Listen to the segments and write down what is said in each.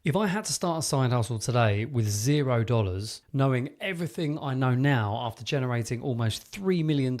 If I had to start a side hustle today with $0, knowing everything I know now after generating almost $3 million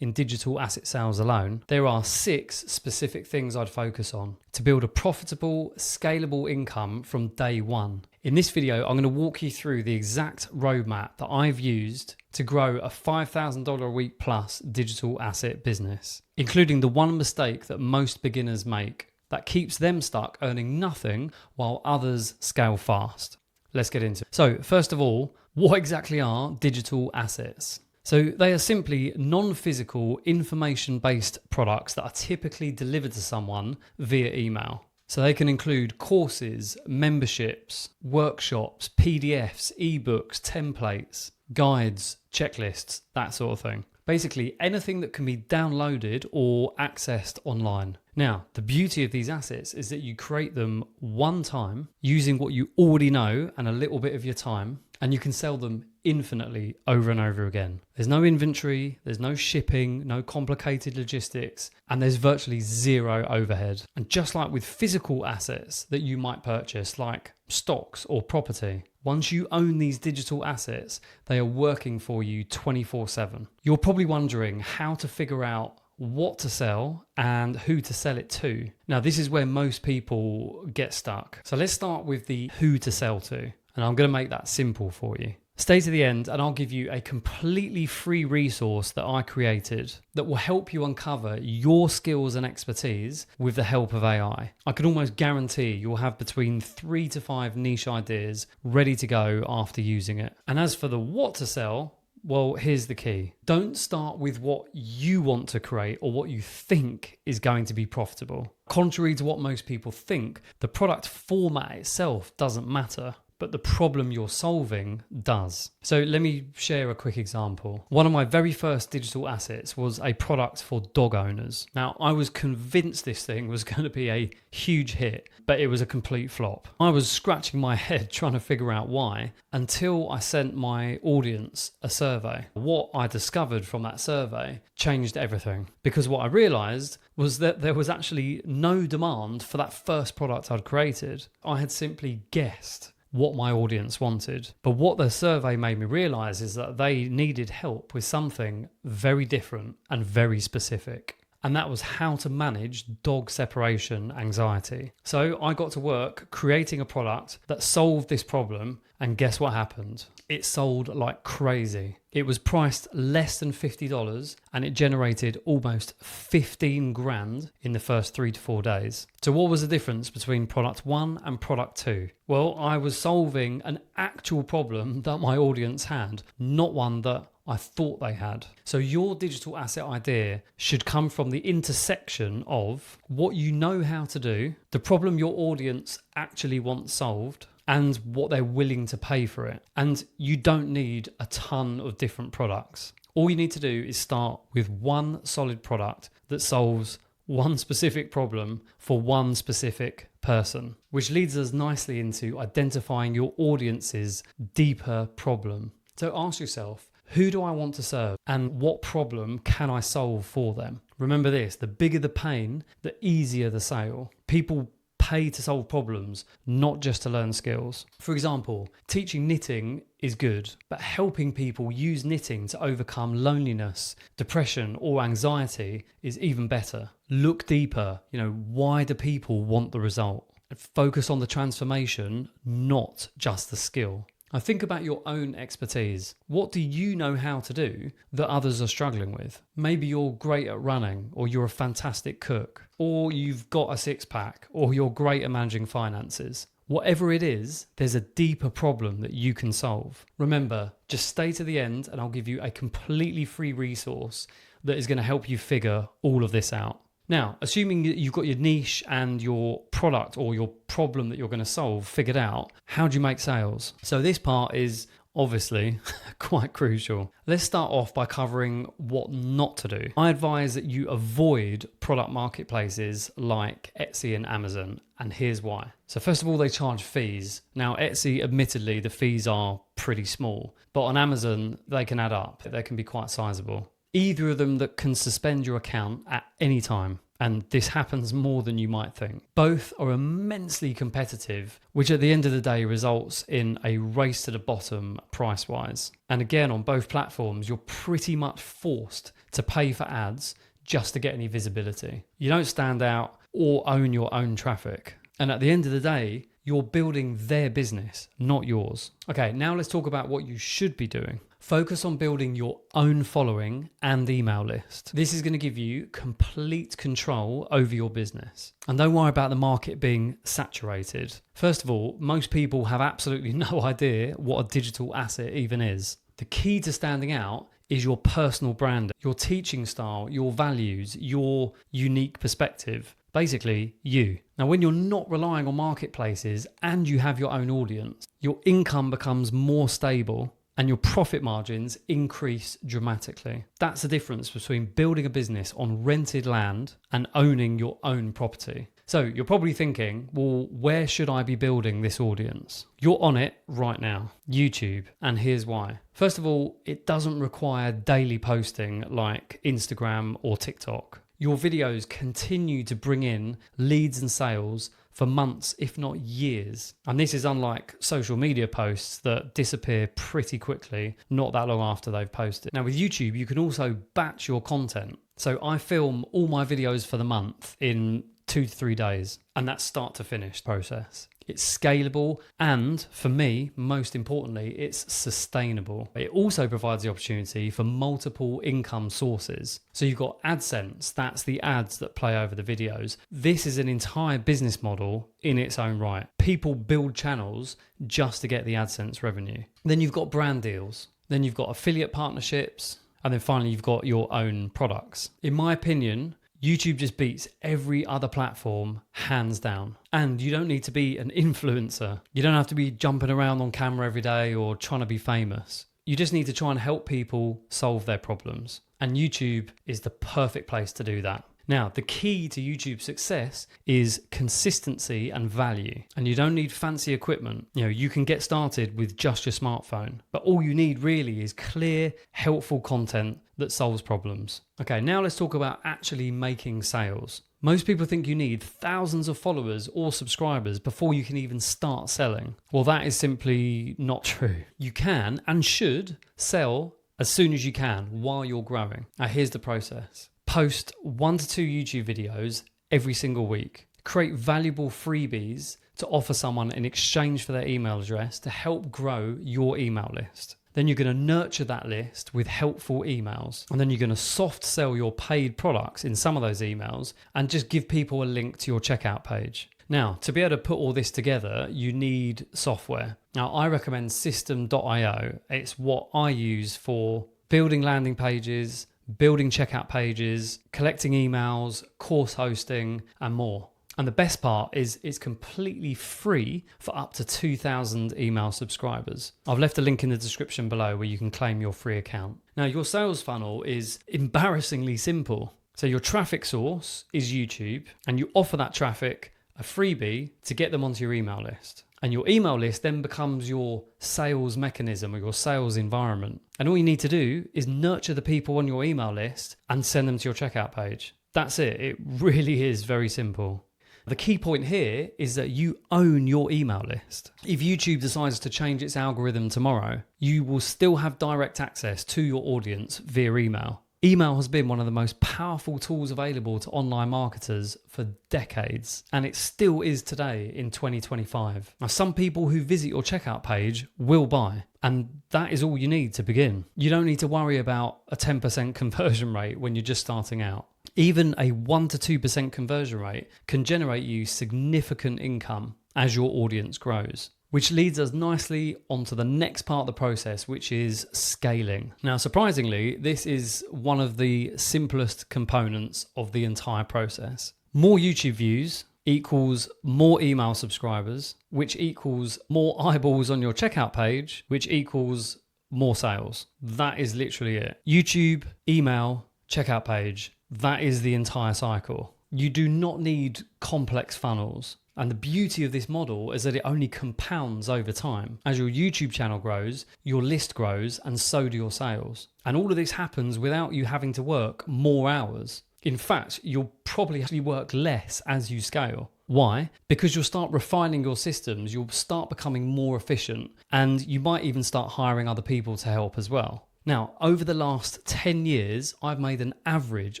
in digital asset sales alone, there are 6 specific things I'd focus on to build a profitable, scalable income from day one. In this video, I'm going to walk you through the exact roadmap that I've used to grow a $5,000 a week plus digital asset business, including the one mistake that most beginners make that keeps them stuck earning nothing while others scale fast. Let's get into it. So first of all, what exactly are digital assets? So they are simply non-physical information-based products that are typically delivered to someone via email. So they can include courses, memberships, workshops, PDFs, ebooks, templates, guides, checklists, that sort of thing. Basically anything that can be downloaded or accessed online. Now, the beauty of these assets is that you create them one time using what you already know and a little bit of your time, and you can sell them infinitely over and over again. There's no inventory, there's no shipping, no complicated logistics, and there's virtually zero overhead. And just like with physical assets that you might purchase, like stocks or property, once you own these digital assets, they are working for you 24/7. You're probably wondering how to figure out what to sell and who to sell it to. Now, this is where most people get stuck. So let's start with the who to sell to, and I'm going to make that simple for you. Stay to the end and I'll give you a completely free resource that I created that will help you uncover your skills and expertise with the help of AI. I can almost guarantee you'll have between 3 to 5 niche ideas ready to go after using it. And as for the what to sell, well, here's the key. Don't start with what you want to create or what you think is going to be profitable. Contrary to what most people think, the product format itself doesn't matter, but the problem you're solving does. So let me share a quick example. One of my very first digital assets was a product for dog owners. Now, I was convinced this thing was going to be a huge hit, but it was a complete flop. I was scratching my head trying to figure out why until I sent my audience a survey. What I discovered from that survey changed everything, because what I realized was that there was actually no demand for that first product I'd created. I had simply guessed what my audience wanted. But what the survey made me realize is that they needed help with something very different and very specific. And that was how to manage dog separation anxiety. So I got to work creating a product that solved this problem, and guess what happened? It sold like crazy. It was priced less than $50 and it generated almost 15 grand in the first 3 to 4 days. So what was the difference between product 1 and product 2? Well, I was solving an actual problem that my audience had, not one that I thought they had. So your digital asset idea should come from the intersection of what you know how to do, the problem your audience actually wants solved, and what they're willing to pay for it. And you don't need a ton of different products. All you need to do is start with one solid product that solves one specific problem for one specific person, which leads us nicely into identifying your audience's deeper problem. So ask yourself, who do I want to serve and what problem can I solve for them? Remember this, the bigger the pain, the easier the sale. People pay to solve problems, not just to learn skills. For example, teaching knitting is good, but helping people use knitting to overcome loneliness, depression, or anxiety is even better. Look deeper. Why do people want the result? Focus on the transformation, not just the skill. Now think about your own expertise. What do you know how to do that others are struggling with? Maybe you're great at running, or you're a fantastic cook, or you've got a six-pack, or you're great at managing finances. Whatever it is, there's a deeper problem that you can solve. Remember, just stay to the end and I'll give you a completely free resource that is going to help you figure all of this out. Now, assuming you've got your niche and your product or your problem that you're going to solve figured out, how do you make sales? So this part is obviously quite crucial. Let's start off by covering what not to do. I advise that you avoid product marketplaces like Etsy and Amazon, and here's why. So first of all, they charge fees. Now, Etsy, admittedly, the fees are pretty small, but on Amazon, they can add up. They can be quite sizable. Either of them that can suspend your account at any time. And this happens more than you might think. Both are immensely competitive, which at the end of the day results in a race to the bottom price-wise. And again, on both platforms, you're pretty much forced to pay for ads just to get any visibility. You don't stand out or own your own traffic. And at the end of the day, you're building their business, not yours. Okay, now let's talk about what you should be doing. Focus on building your own following and email list. This is going to give you complete control over your business. And don't worry about the market being saturated. First of all, most people have absolutely no idea what a digital asset even is. The key to standing out is your personal brand, your teaching style, your values, your unique perspective. Basically, you. Now, when you're not relying on marketplaces and you have your own audience, your income becomes more stable and your profit margins increase dramatically. That's the difference between building a business on rented land and owning your own property. So you're probably thinking, well, where should I be building this audience? You're on it right now, YouTube, and here's why. First of all, it doesn't require daily posting like Instagram or TikTok. Your videos continue to bring in leads and sales for months, if not years. And this is unlike social media posts that disappear pretty quickly, not that long after they've posted. Now with YouTube, you can also batch your content. So I film all my videos for the month in 2 to 3 days, and that's start to finish process. It's scalable, and for me, most importantly, it's sustainable. It also provides the opportunity for multiple income sources. So you've got AdSense, that's the ads that play over the videos. This is an entire business model in its own right. People build channels just to get the AdSense revenue. Then you've got brand deals. Then you've got affiliate partnerships. And then finally, you've got your own products. In my opinion, YouTube just beats every other platform hands down. And you don't need to be an influencer. You don't have to be jumping around on camera every day or trying to be famous. You just need to try and help people solve their problems. And YouTube is the perfect place to do that. Now, the key to YouTube's success is consistency and value. And you don't need fancy equipment. You can get started with just your smartphone. But all you need really is clear, helpful content that solves problems. Okay, now let's talk about actually making sales. Most people think you need thousands of followers or subscribers before you can even start selling. Well, that is simply not true. You can and should sell as soon as you can while you're growing. Now, here's the process. Post 1 to 2 YouTube videos every single week. Create valuable freebies to offer someone in exchange for their email address to help grow your email list. Then you're going to nurture that list with helpful emails. And then you're going to soft sell your paid products in some of those emails and just give people a link to your checkout page. Now, to be able to put all this together, you need software. Now, I recommend System.io. It's what I use for building landing pages, building checkout pages, collecting emails, course hosting, and more. And the best part is it's completely free for up to 2,000 email subscribers. I've left a link in the description below where you can claim your free account. Now, your sales funnel is embarrassingly simple. So your traffic source is YouTube, and you offer that traffic a freebie to get them onto your email list. And your email list then becomes your sales mechanism or your sales environment. And all you need to do is nurture the people on your email list and send them to your checkout page. That's it. It really is very simple. The key point here is that you own your email list. If YouTube decides to change its algorithm tomorrow, you will still have direct access to your audience via email. Email has been one of the most powerful tools available to online marketers for decades, and it still is today in 2025. Now, some people who visit your checkout page will buy, and that is all you need to begin. You don't need to worry about a 10% conversion rate when you're just starting out. Even a 1 to 2% conversion rate can generate you significant income as your audience grows. Which leads us nicely onto the next part of the process, which is scaling. Now, surprisingly, this is one of the simplest components of the entire process. More YouTube views equals more email subscribers, which equals more eyeballs on your checkout page, which equals more sales. That is literally it. YouTube, email, checkout page. That is the entire cycle. You do not need complex funnels. And the beauty of this model is that it only compounds over time. As your YouTube channel grows, your list grows, and so do your sales. And all of this happens without you having to work more hours. In fact, you'll probably actually work less as you scale. Why? Because you'll start refining your systems, you'll start becoming more efficient, and you might even start hiring other people to help as well. Now, over the last 10 years, I've made an average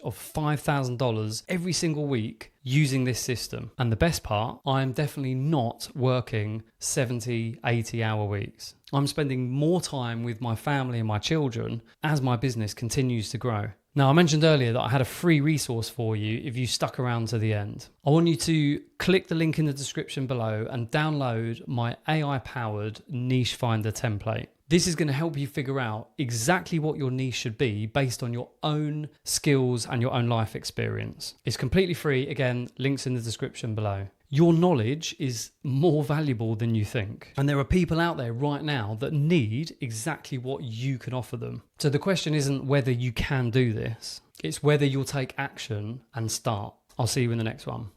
of $5,000 every single week using this system. And the best part, I am definitely not working 70, 80-hour weeks. I'm spending more time with my family and my children as my business continues to grow. Now, I mentioned earlier that I had a free resource for you if you stuck around to the end. I want you to click the link in the description below and download my AI-powered niche finder template. This is going to help you figure out exactly what your niche should be based on your own skills and your own life experience. It's completely free. Again, links in the description below. Your knowledge is more valuable than you think. And there are people out there right now that need exactly what you can offer them. So the question isn't whether you can do this, it's whether you'll take action and start. I'll see you in the next one.